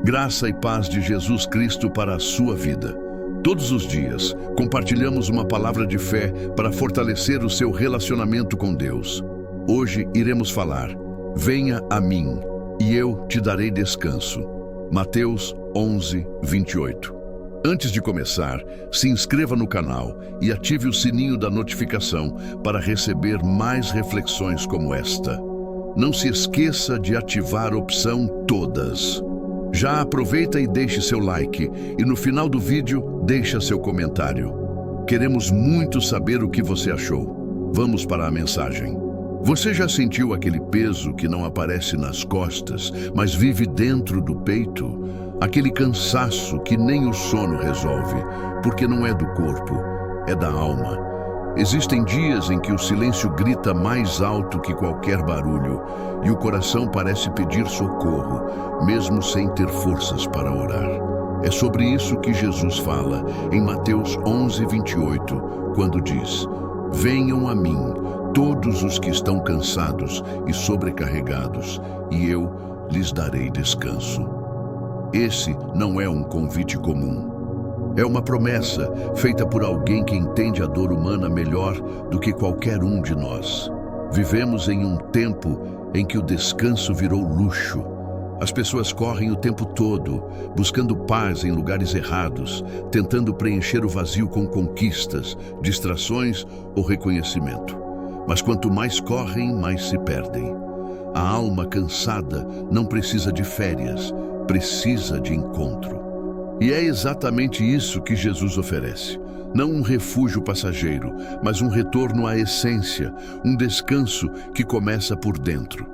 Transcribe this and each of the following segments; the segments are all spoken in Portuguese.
Graça e paz de Jesus Cristo para a sua vida. Todos os dias, compartilhamos uma palavra de fé para fortalecer o seu relacionamento com Deus. Hoje iremos falar: venha a mim, e eu te darei descanso. Mateus 11, 28. Antes de começar, se inscreva no canal e ative o sininho da notificação para receber mais reflexões como esta. Não se esqueça de ativar a opção Todas. Já aproveita e deixe seu like, e no final do vídeo, deixa seu comentário. Queremos muito saber o que você achou. Vamos para a mensagem. Você já sentiu aquele peso que não aparece nas costas, mas vive dentro do peito? Aquele cansaço que nem o sono resolve, porque não é do corpo, é da alma. Existem dias em que o silêncio grita mais alto que qualquer barulho e o coração parece pedir socorro, mesmo sem ter forças para orar. É sobre isso que Jesus fala em Mateus 11, 28, quando diz: venham a mim, todos os que estão cansados e sobrecarregados, e eu lhes darei descanso. Esse não é um convite comum. É uma promessa feita por alguém que entende a dor humana melhor do que qualquer um de nós. Vivemos em um tempo em que o descanso virou luxo. As pessoas correm o tempo todo, buscando paz em lugares errados, tentando preencher o vazio com conquistas, distrações ou reconhecimento. Mas quanto mais correm, mais se perdem. A alma cansada não precisa de férias, precisa de encontro. E é exatamente isso que Jesus oferece. Não um refúgio passageiro, mas um retorno à essência, um descanso que começa por dentro.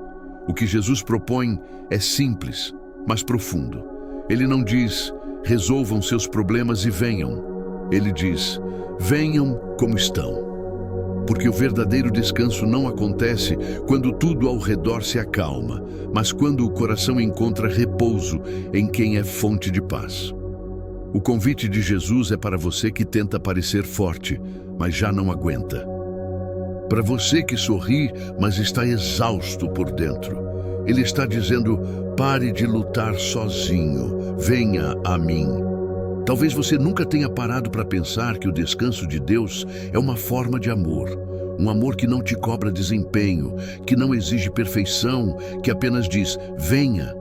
O que Jesus propõe é simples, mas profundo. Ele não diz: resolvam seus problemas e venham. Ele diz: venham como estão. Porque o verdadeiro descanso não acontece quando tudo ao redor se acalma, mas quando o coração encontra repouso em quem é fonte de paz. O convite de Jesus é para você que tenta parecer forte, mas já não aguenta. Para você que sorri, mas está exausto por dentro. Ele está dizendo: pare de lutar sozinho, venha a mim. Talvez você nunca tenha parado para pensar que o descanso de Deus é uma forma de amor. Um amor que não te cobra desempenho, que não exige perfeição, que apenas diz: venha.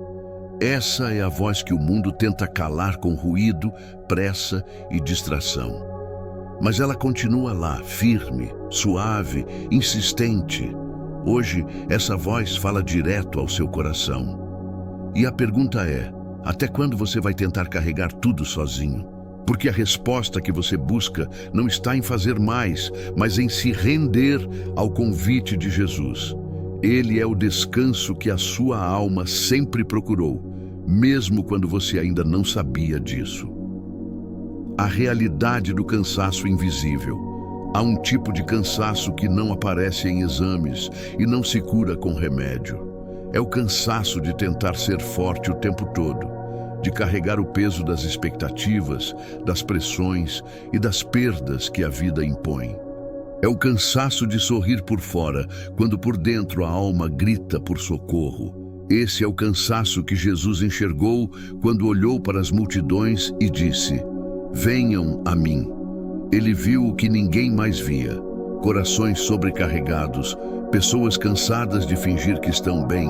Essa é a voz que o mundo tenta calar com ruído, pressa e distração. Mas ela continua lá, firme, suave, insistente. Hoje, essa voz fala direto ao seu coração. E a pergunta é: até quando você vai tentar carregar tudo sozinho? Porque a resposta que você busca não está em fazer mais, mas em se render ao convite de Jesus. Ele é o descanso que a sua alma sempre procurou, mesmo quando você ainda não sabia disso. A realidade do cansaço invisível. Há um tipo de cansaço que não aparece em exames e não se cura com remédio. É o cansaço de tentar ser forte o tempo todo, de carregar o peso das expectativas, das pressões e das perdas que a vida impõe. É o cansaço de sorrir por fora, quando por dentro a alma grita por socorro. Esse é o cansaço que Jesus enxergou quando olhou para as multidões e disse: venham a mim. Ele viu o que ninguém mais via: corações sobrecarregados, pessoas cansadas de fingir que estão bem,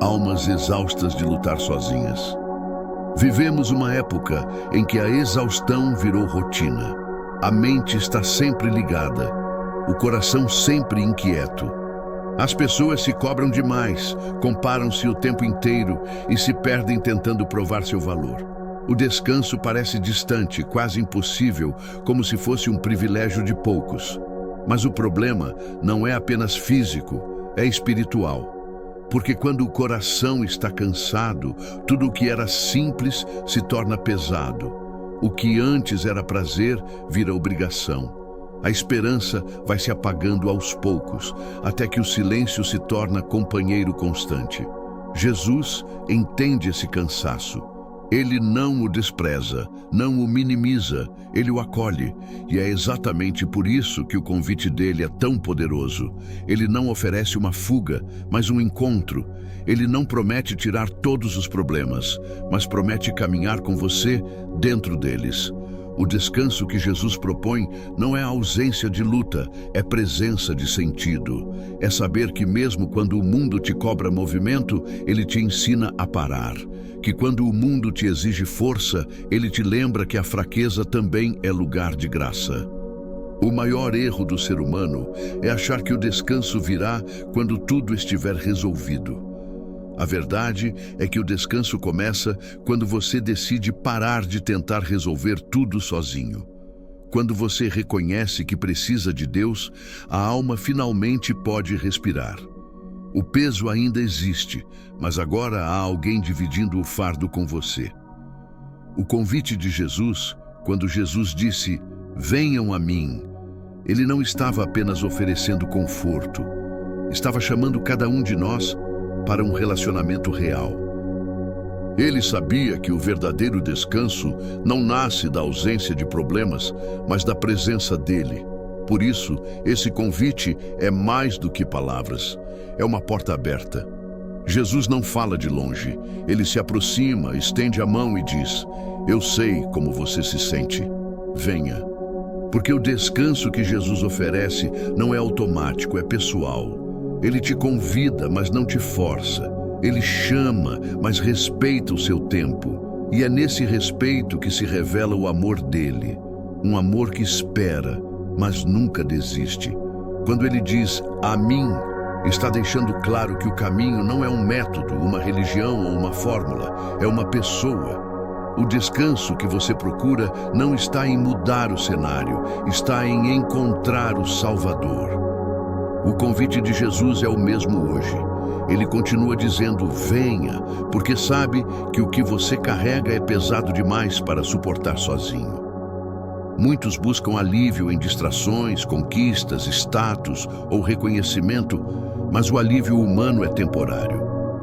almas exaustas de lutar sozinhas. Vivemos uma época em que a exaustão virou rotina. A mente está sempre ligada, o coração sempre inquieto. As pessoas se cobram demais, comparam-se o tempo inteiro e se perdem tentando provar seu valor. O descanso parece distante, quase impossível, como se fosse um privilégio de poucos. Mas o problema não é apenas físico, é espiritual. Porque quando o coração está cansado, tudo o que era simples se torna pesado. O que antes era prazer vira obrigação. A esperança vai se apagando aos poucos, até que o silêncio se torna companheiro constante. Jesus entende esse cansaço. Ele não o despreza, não o minimiza, ele o acolhe. E é exatamente por isso que o convite dele é tão poderoso. Ele não oferece uma fuga, mas um encontro. Ele não promete tirar todos os problemas, mas promete caminhar com você dentro deles. O descanso que Jesus propõe não é a ausência de luta, é presença de sentido. É saber que mesmo quando o mundo te cobra movimento, ele te ensina a parar. Que quando o mundo te exige força, ele te lembra que a fraqueza também é lugar de graça. O maior erro do ser humano é achar que o descanso virá quando tudo estiver resolvido. A verdade é que o descanso começa quando você decide parar de tentar resolver tudo sozinho. Quando você reconhece que precisa de Deus, a alma finalmente pode respirar. O peso ainda existe, mas agora há alguém dividindo o fardo com você. O convite de Jesus, quando Jesus disse, "Venham a mim", ele não estava apenas oferecendo conforto, estava chamando cada um de nós para um relacionamento real. Ele sabia que o verdadeiro descanso não nasce da ausência de problemas, mas da presença dele. Por isso, esse convite é mais do que palavras, é uma porta aberta. Jesus não fala de longe, ele se aproxima, estende a mão e diz, "Eu sei como você se sente, venha." Porque o descanso que Jesus oferece não é automático, é pessoal. Ele te convida, mas não te força. Ele chama, mas respeita o seu tempo. E é nesse respeito que se revela o amor dele. Um amor que espera, mas nunca desiste. Quando ele diz, "A mim", está deixando claro que o caminho não é um método, uma religião ou uma fórmula. É uma pessoa. O descanso que você procura não está em mudar o cenário, está em encontrar o Salvador. O convite de Jesus é o mesmo hoje. Ele continua dizendo, "Venha", porque sabe que o que você carrega é pesado demais para suportar sozinho. Muitos buscam alívio em distrações, conquistas, status ou reconhecimento, mas o alívio humano é temporário.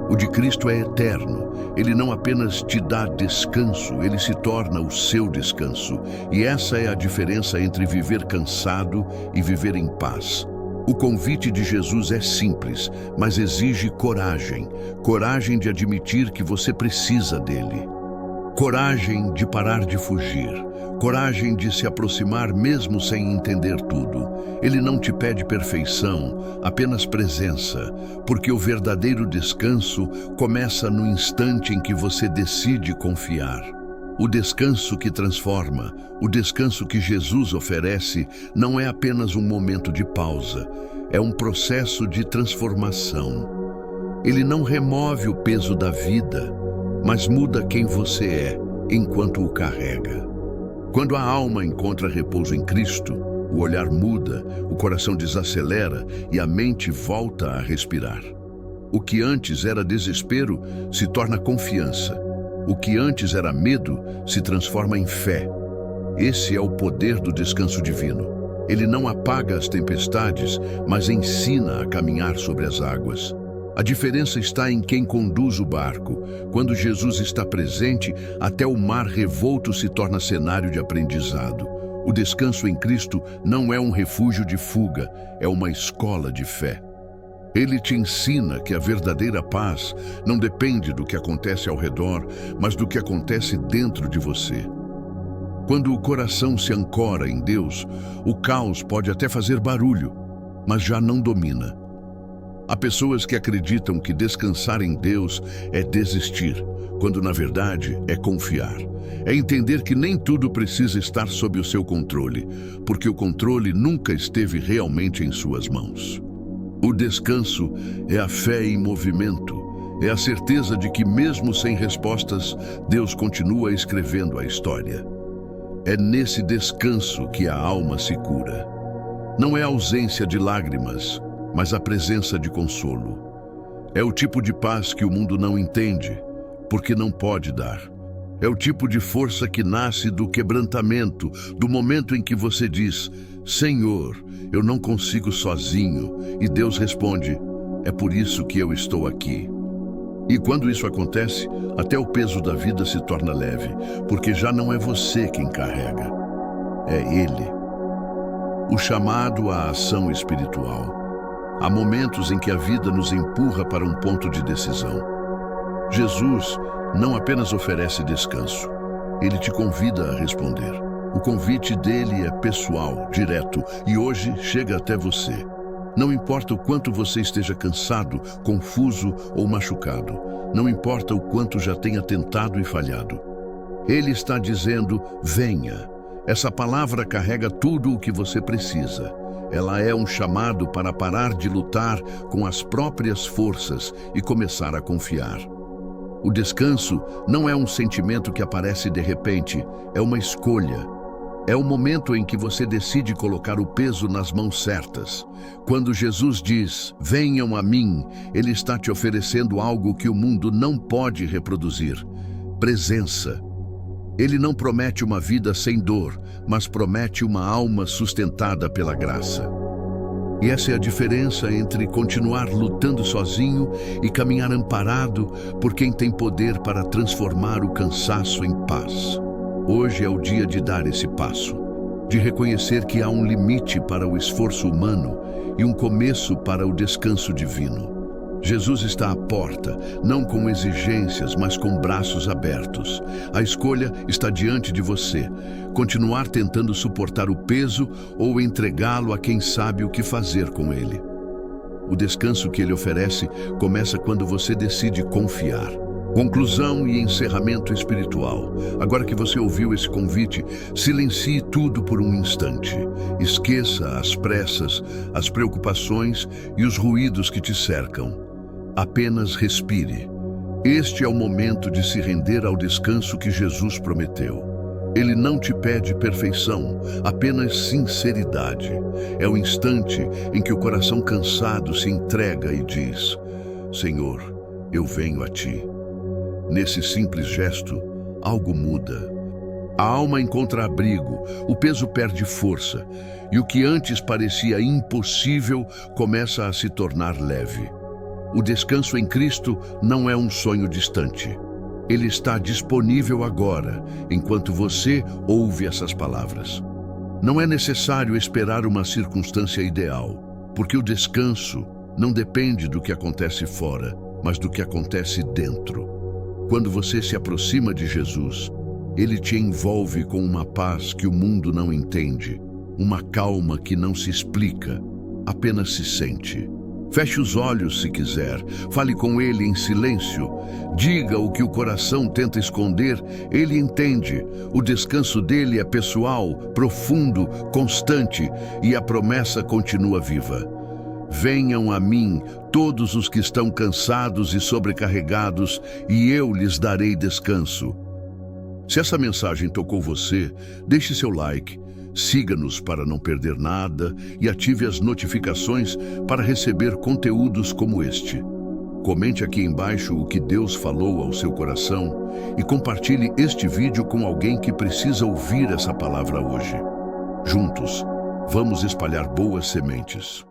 O de Cristo é eterno. Ele não apenas te dá descanso, ele se torna o seu descanso. E essa é a diferença entre viver cansado e viver em paz. O convite de Jesus é simples, mas exige coragem. Coragem de admitir que você precisa dele. Coragem de parar de fugir. Coragem de se aproximar mesmo sem entender tudo. Ele não te pede perfeição, apenas presença, porque o verdadeiro descanso começa no instante em que você decide confiar. O descanso que transforma, o descanso que Jesus oferece, não é apenas um momento de pausa, é um processo de transformação. Ele não remove o peso da vida, mas muda quem você é enquanto o carrega. Quando a alma encontra repouso em Cristo, o olhar muda, o coração desacelera e a mente volta a respirar. O que antes era desespero se torna confiança. O que antes era medo se transforma em fé. Esse é o poder do descanso divino. Ele não apaga as tempestades, mas ensina a caminhar sobre as águas. A diferença está em quem conduz o barco. Quando Jesus está presente, até o mar revolto se torna cenário de aprendizado. O descanso em Cristo não é um refúgio de fuga, é uma escola de fé. Ele te ensina que a verdadeira paz não depende do que acontece ao redor, mas do que acontece dentro de você. Quando o coração se ancora em Deus, o caos pode até fazer barulho, mas já não domina. Há pessoas que acreditam que descansar em Deus é desistir, quando na verdade é confiar. É entender que nem tudo precisa estar sob o seu controle, porque o controle nunca esteve realmente em suas mãos. O descanso é a fé em movimento, é a certeza de que mesmo sem respostas, Deus continua escrevendo a história. É nesse descanso que a alma se cura. Não é a ausência de lágrimas, mas a presença de consolo. É o tipo de paz que o mundo não entende, porque não pode dar. É o tipo de força que nasce do quebrantamento, do momento em que você diz, "Senhor, eu não consigo sozinho", e Deus responde, "É por isso que eu estou aqui." E quando isso acontece, até o peso da vida se torna leve, porque já não é você quem carrega, é Ele. O chamado à ação espiritual. Há momentos em que a vida nos empurra para um ponto de decisão. Jesus não apenas oferece descanso, Ele te convida a responder. O convite dele é pessoal, direto, e hoje chega até você. Não importa o quanto você esteja cansado, confuso ou machucado. Não importa o quanto já tenha tentado e falhado. Ele está dizendo, venha. Essa palavra carrega tudo o que você precisa. Ela é um chamado para parar de lutar com as próprias forças e começar a confiar. O descanso não é um sentimento que aparece de repente, é uma escolha. É o momento em que você decide colocar o peso nas mãos certas. Quando Jesus diz, venham a mim, Ele está te oferecendo algo que o mundo não pode reproduzir. Presença. Ele não promete uma vida sem dor, mas promete uma alma sustentada pela graça. E essa é a diferença entre continuar lutando sozinho e caminhar amparado por quem tem poder para transformar o cansaço em paz. Hoje é o dia de dar esse passo, de reconhecer que há um limite para o esforço humano e um começo para o descanso divino. Jesus está à porta, não com exigências, mas com braços abertos. A escolha está diante de você, continuar tentando suportar o peso ou entregá-lo a quem sabe o que fazer com ele. O descanso que ele oferece começa quando você decide confiar. Conclusão e encerramento espiritual. Agora que você ouviu esse convite, silencie tudo por um instante. Esqueça as pressas, as preocupações e os ruídos que te cercam. Apenas respire. Este é o momento de se render ao descanso que Jesus prometeu. Ele não te pede perfeição, apenas sinceridade. É o instante em que o coração cansado se entrega e diz, Senhor, eu venho a Ti. Nesse simples gesto, algo muda. A alma encontra abrigo, o peso perde força, e o que antes parecia impossível começa a se tornar leve. O descanso em Cristo não é um sonho distante. Ele está disponível agora, enquanto você ouve essas palavras. Não é necessário esperar uma circunstância ideal, porque o descanso não depende do que acontece fora, mas do que acontece dentro. Quando você se aproxima de Jesus, Ele te envolve com uma paz que o mundo não entende, uma calma que não se explica, apenas se sente. Feche os olhos se quiser, fale com Ele em silêncio, diga o que o coração tenta esconder, Ele entende. O descanso dele é pessoal, profundo, constante e a promessa continua viva. Venham a mim todos os que estão cansados e sobrecarregados, e eu lhes darei descanso. Se essa mensagem tocou você, deixe seu like, siga-nos para não perder nada e ative as notificações para receber conteúdos como este. Comente aqui embaixo o que Deus falou ao seu coração e compartilhe este vídeo com alguém que precisa ouvir essa palavra hoje. Juntos, vamos espalhar boas sementes.